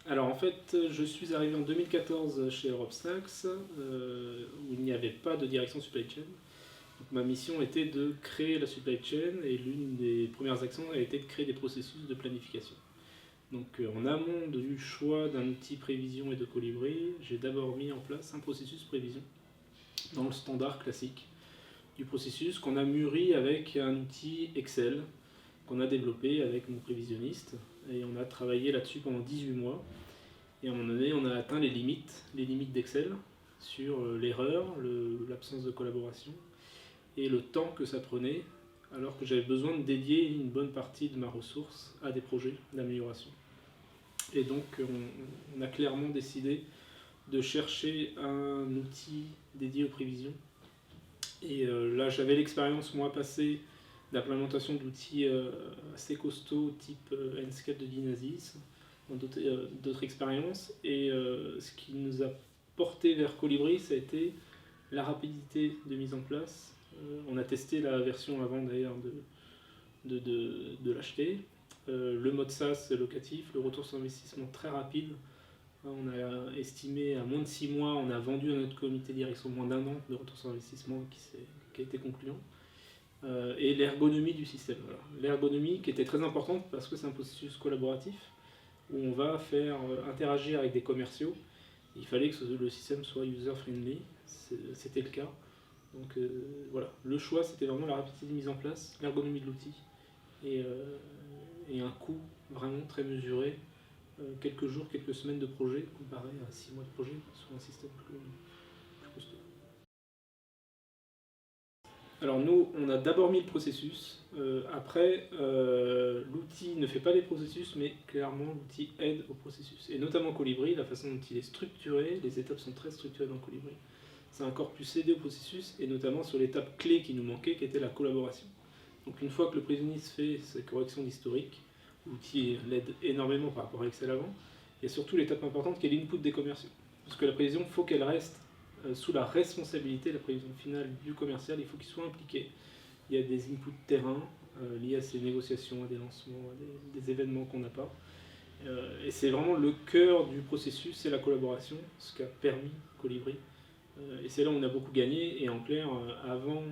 Alors en fait, je suis arrivé en 2014 chez Europsnax, où il n'y avait pas de direction supply chain. Donc, ma mission était de créer la supply chain et l'une des premières actions a été de créer des processus de planification. Donc en amont du choix d'un outil prévision et de Colibri, j'ai d'abord mis en place un processus prévision dans le standard classique du processus qu'on a mûri avec un outil Excel qu'on a développé avec mon prévisionniste et on a travaillé là-dessus pendant 18 mois. Et à un moment donné, on a atteint les limites d'Excel sur l'erreur, l'absence de collaboration et le temps que ça prenait, alors que j'avais besoin de dédier une bonne partie de ma ressource à des projets d'amélioration. Et donc, on a clairement décidé de chercher un outil dédié aux prévisions. Et là, j'avais l'expérience, moi, passée d'implémentation d'outils assez costauds, type Enscape de Dynasys, d'autres expériences. Et ce qui nous a porté vers Colibri, ça a été la rapidité de mise en place. On a testé la version avant d'ailleurs de l'acheter. Le mode SaaS locatif, le retour sur investissement très rapide. On a estimé à moins de 6 mois, on a vendu à notre comité de direction moins d'1 an de retour sur investissement qui a été concluant. Et l'ergonomie du système. Voilà. L'ergonomie qui était très importante parce que c'est un processus collaboratif où on va faire interagir avec des commerciaux. Il fallait que le système soit user-friendly, c'était le cas. Donc voilà, le choix c'était vraiment la rapidité de mise en place, l'ergonomie de l'outil et un coût vraiment très mesuré, quelques jours, quelques semaines de projet comparé à 6 mois de projet sur un système plus costaud. Alors nous, on a d'abord mis le processus. Après, l'outil ne fait pas les processus, mais clairement l'outil aide au processus. Et notamment Colibri, la façon dont il est structuré, les étapes sont très structurées dans Colibri. C'est encore plus aidé au processus, et notamment sur l'étape clé qui nous manquait, qui était la collaboration. Donc une fois que le prévisionniste fait sa correction d'historique, l'outil l'aide énormément par rapport à Excel avant, il y a surtout l'étape importante qui est l'input des commerciaux. Parce que la prévision, il faut qu'elle reste sous la responsabilité, la prévision finale du commercial, il faut qu'il soit impliqué. Il y a des inputs de terrain liés à ces négociations, à des lancements, à des événements qu'on n'a pas. Et c'est vraiment le cœur du processus, c'est la collaboration, ce qu'a permis Colibri. Et c'est là où on a beaucoup gagné. Et en clair, avant,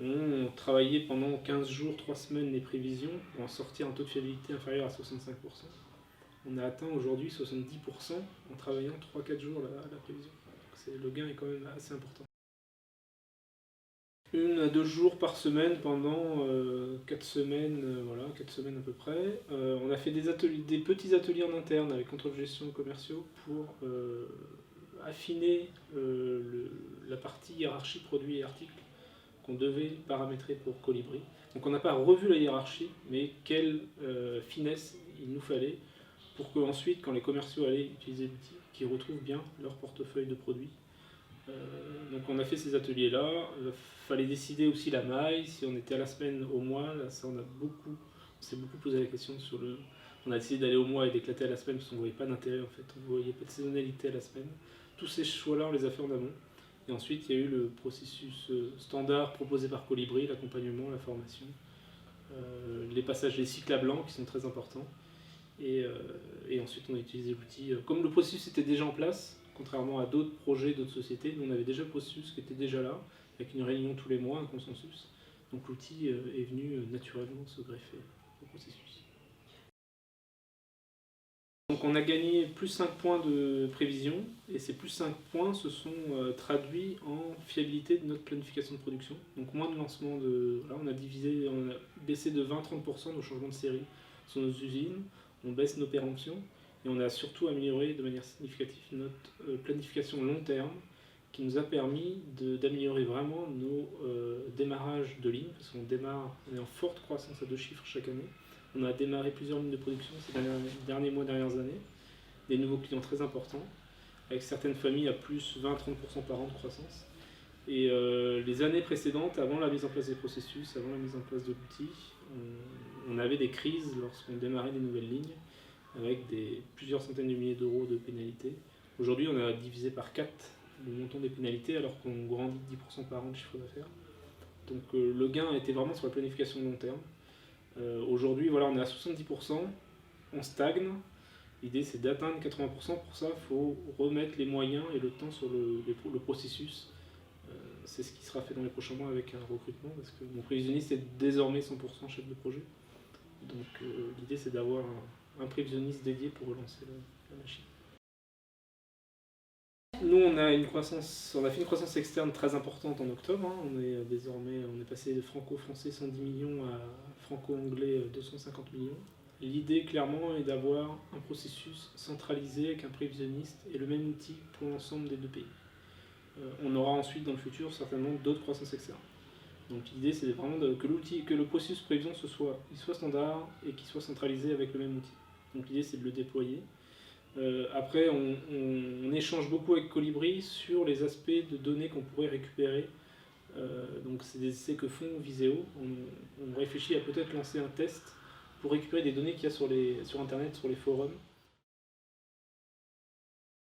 on travaillait pendant 15 jours, 3 semaines les prévisions pour en sortir un taux de fiabilité inférieur à 65%. On a atteint aujourd'hui 70% en travaillant 3-4 jours la prévision. Le gain est quand même assez important. 1 à 2 jours par semaine pendant 4 semaines, voilà, 4 semaines à peu près. On a fait des petits ateliers en interne avec contrôle de gestion commerciaux pour affiner la partie hiérarchie produits et articles qu'on devait paramétrer pour Colibri. Donc on n'a pas revu la hiérarchie, mais quelle finesse il nous fallait pour qu'ensuite, quand les commerciaux allaient utiliser l'outil, qu'ils retrouvent bien leur portefeuille de produits. Donc on a fait ces ateliers-là. Il fallait décider aussi la maille, si on était à la semaine, au mois. Là, ça, on s'est beaucoup posé la question sur le. On a décidé d'aller au mois et d'éclater à la semaine parce qu'on ne voyait pas d'intérêt en fait. On ne voyait pas de saisonnalité à la semaine. Tous ces choix-là, on les a fait en amont. Et ensuite, il y a eu le processus standard proposé par Colibri, l'accompagnement, la formation, les passages des cycles à blanc qui sont très importants. Et ensuite, on a utilisé l'outil. Comme le processus était déjà en place, contrairement à d'autres projets, d'autres sociétés, nous on avait déjà le processus qui était déjà là, avec une réunion tous les mois, un consensus. Donc l'outil est venu naturellement se greffer au processus. Donc on a gagné plus 5 points de prévision, et ces plus 5 points se sont traduits en fiabilité de notre planification de production. Donc moins de lancement de. Là, on a baissé de 20-30% nos changements de série sur nos usines, on baisse nos péremptions, et on a surtout amélioré de manière significative notre planification long terme, qui nous a permis d'améliorer vraiment nos démarrages de lignes, parce qu'on on est en forte croissance à 2 chiffres chaque année. On a démarré plusieurs lignes de production ces derniers mois, dernières années, des nouveaux clients très importants, avec certaines familles à plus 20-30% par an de croissance. Et les années précédentes, avant la mise en place des processus, avant la mise en place de l'outil, on avait des crises lorsqu'on démarrait des nouvelles lignes, avec plusieurs centaines de milliers d'euros de pénalités. Aujourd'hui, on a divisé par 4 le montant des pénalités, alors qu'on grandit de 10% par an de chiffre d'affaires. Donc le gain était vraiment sur la planification long terme. Aujourd'hui, voilà, on est à 70%, on stagne. L'idée c'est d'atteindre 80%, pour ça il faut remettre les moyens et le temps sur le processus. C'est ce qui sera fait dans les prochains mois avec un recrutement, parce que mon prévisionniste est désormais 100% chef de projet. Donc l'idée c'est d'avoir un prévisionniste dédié pour relancer la machine. Nous on a fait une croissance externe très importante en octobre. On est passé de franco-français 110 millions à franco-anglais 250 millions. L'idée clairement est d'avoir un processus centralisé avec un prévisionniste et le même outil pour l'ensemble des deux pays. On aura ensuite dans le futur certainement d'autres croissances externes. Donc l'idée c'est vraiment que le processus prévision soit standard et qu'il soit centralisé avec le même outil. Donc l'idée c'est de le déployer. Après on échange beaucoup avec Colibri sur les aspects de données qu'on pourrait récupérer. Donc c'est des essais que font Viséo. On réfléchit à peut-être lancer un test pour récupérer des données qu'il y a sur internet, sur les forums,